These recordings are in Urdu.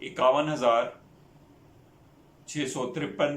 51,653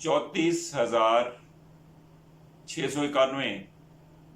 34,691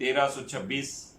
1,326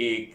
1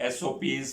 SOPs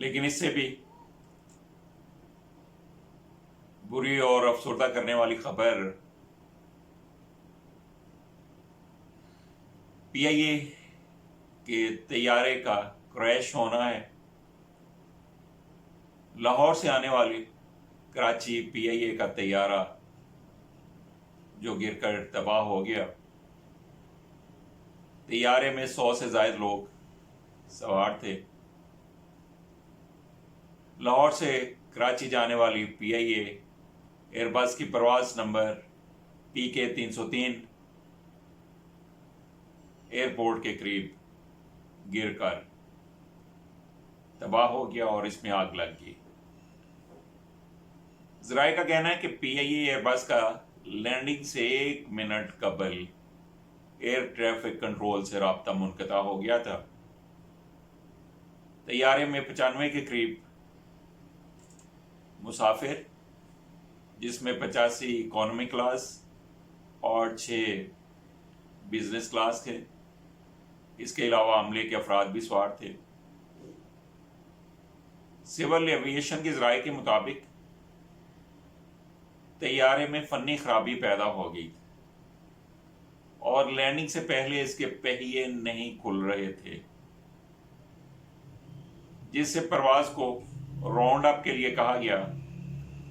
لیکن اس سے بھی بری اور افسردہ کرنے والی خبر پی آئی اے کے طیارے کا کریش ہونا ہے۔ لاہور سے آنے والی کراچی پی آئی اے کا طیارہ جو گر کر تباہ ہو گیا۔ طیارے میں 100 سے زائد لوگ سوار تھے۔ لاہور سے کراچی جانے والی پی آئی اے ایئر بس کی پرواز نمبر PK 303 ایئرپورٹ کے قریب گر کر تباہ ہو گیا اور اس میں آگ لگ گئی۔ ذرائع کا کہنا ہے کہ پی آئی اے ایئر بس کا لینڈنگ سے 1 منٹ قبل ایئر ٹریفک کنٹرول سے رابطہ منقطع ہو گیا تھا۔ طیارے میں 95 کے قریب مسافر، جس میں 85 اکانومی کلاس اور 6 بزنس کلاس تھے۔ اس کے علاوہ عملے کے افراد بھی سوار تھے۔ سول ایویشن کے ذرائع کے مطابق طیارے میں فنی خرابی پیدا ہو گئی اور لینڈنگ سے پہلے اس کے پہیے نہیں کھل رہے تھے، جس سے پرواز کو راؤنڈ اپ کے لیے کہا گیا،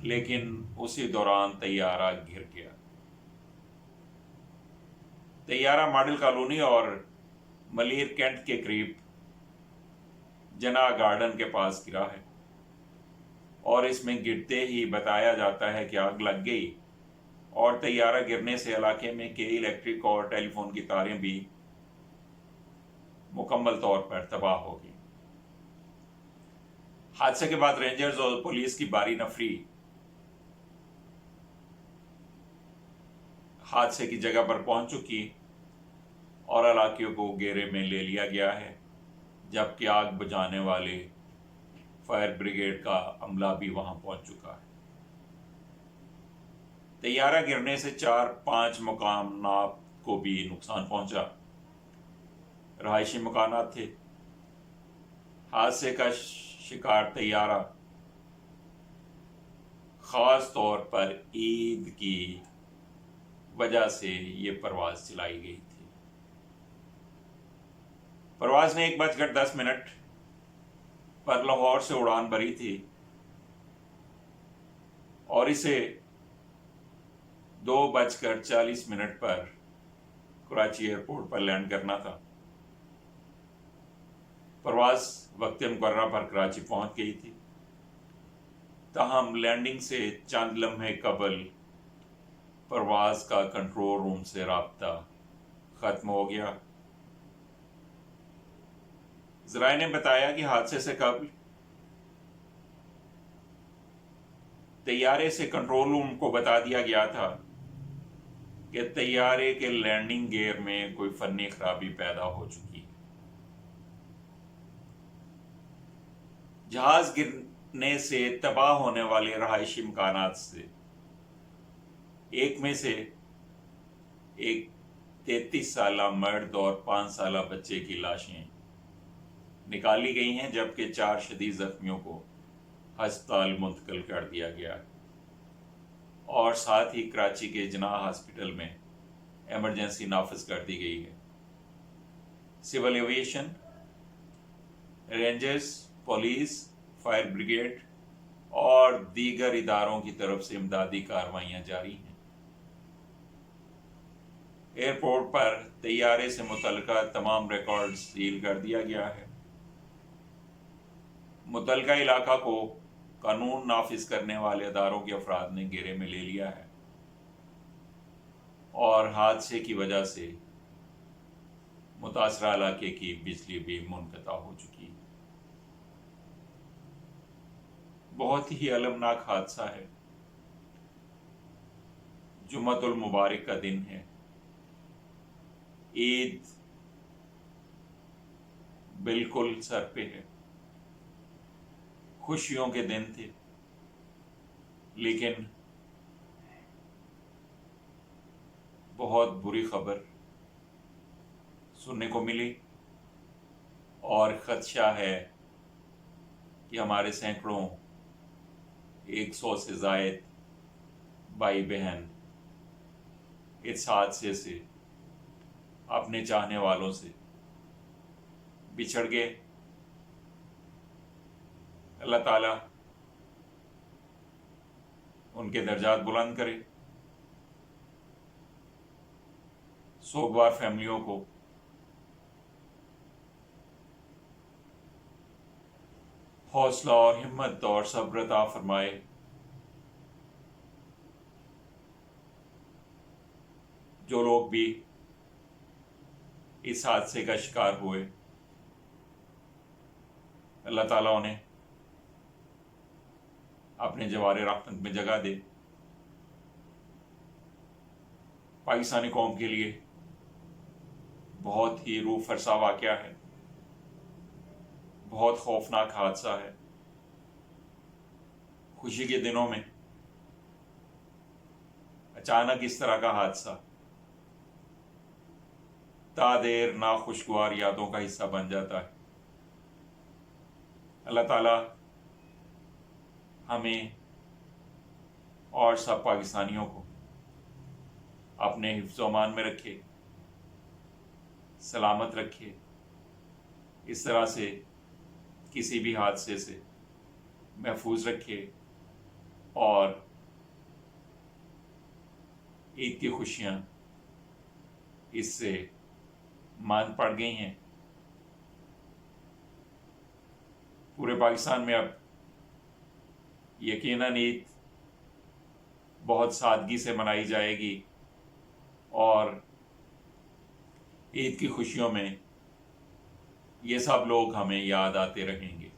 لیکن اسی دوران طیارہ گر گیا۔ طیارہ ماڈل کالونی اور ملیر کینٹ کے قریب جناح گارڈن کے پاس گرا ہے اور اس میں گرتے ہی بتایا جاتا ہے کہ آگ لگ گئی اور طیارہ گرنے سے علاقے میں کئی الیکٹرک اور ٹیلی فون کی تاریں بھی مکمل طور پر تباہ ہو گئی۔ حادثے کے بعد رینجرز اور پولیس کی باری نفری حادثے کی جگہ پر پہنچ چکی اور علاقیوں کو گھیرے میں لے لیا گیا ہے، جبکہ آگ بجھانے والے فائر بریگیڈ کا عملہ بھی وہاں پہنچ چکا ہے۔ طیارہ گرنے سے 4-5 مکانات کو بھی نقصان پہنچا، رہائشی مکانات تھے۔ حادثے کا شکار طیارہ خاص طور پر عید کی وجہ سے یہ پرواز چلائی گئی تھی۔ پرواز نے 1:10 پر لاہور سے اڑان بھری تھی اور اسے 2:40 پر کراچی ایئرپورٹ پر لینڈ کرنا تھا۔ پرواز وقت مقررہ پر کراچی پہنچ گئی تھی، تاہم لینڈنگ سے چند لمحے قبل پرواز کا کنٹرول روم سے رابطہ ختم ہو گیا۔ ذرائع نے بتایا کہ حادثے سے قبل طیارے سے کنٹرول روم کو بتا دیا گیا تھا کہ طیارے کے لینڈنگ گیئر میں کوئی فنی خرابی پیدا ہو چکی ہے۔ جہاز گرنے سے تباہ ہونے والے رہائشی مکانات سے ایک میں سے ایک 33 سالہ مرد اور 5 سالہ بچے کی لاشیں نکالی گئی ہیں، جبکہ 4 شدید زخمیوں کو ہسپتال منتقل کر دیا گیا ہے اور ساتھ ہی کراچی کے جناح ہاسپٹل میں ایمرجنسی نافذ کر دی گئی ہے۔ Civil aviation, rangers, police, fire brigade اور دیگر اداروں کی طرف سے امدادی کارروائیاں جاری ہیں۔ ایئرپورٹ پر طیارے سے متعلقہ تمام ریکارڈ سیل کر دیا گیا ہے۔ متعلقہ علاقہ کو قانون نافذ کرنے والے اداروں کے افراد نے گھیرے میں لے لیا ہے اور حادثے کی وجہ سے متاثرہ علاقے کی بجلی بھی منقطع ہو چکی ہے۔ بہت ہی المناک حادثہ ہے۔ جمعۃ المبارک کا دن ہے، عید بالکل سر پہ ہے، خوشیوں کے دن تھے، لیکن بہت بری خبر سننے کو ملی اور خدشہ ہے کہ ہمارے سینکڑوں 100 سے زائد بھائی بہن اس حادثے سے اپنے چاہنے والوں سے بچھڑ گئے. اللہ تعالیٰ ان کے درجات بلند کرے. سوگوار فیملیوں کو حوصلہ اور ہمت اور صبر عطا فرمائے. جو لوگ بھی اس حادثے کا شکار ہوئے، اللہ تعالیٰ انہیں اپنے جوار رحمت میں جگہ دے. پاکستانی قوم کے لیے بہت ہی روح فرسا واقعہ ہے، بہت خوفناک حادثہ ہے. خوشی کے دنوں میں اچانک اس طرح کا حادثہ تا دیر ناخوشگوار یادوں کا حصہ بن جاتا ہے. اللہ تعالیٰ ہمیں اور سب پاکستانیوں کو اپنے حفظ و امان میں رکھے، سلامت رکھے، اس طرح سے کسی بھی حادثے سے محفوظ رکھے. اور عید کی خوشیاں اس سے مان پڑ گئی ہیں. پورے پاکستان میں اب یقیناً عید بہت سادگی سے منائی جائے گی اور عید کی خوشیوں میں یہ سب لوگ ہمیں یاد آتے رہیں گے.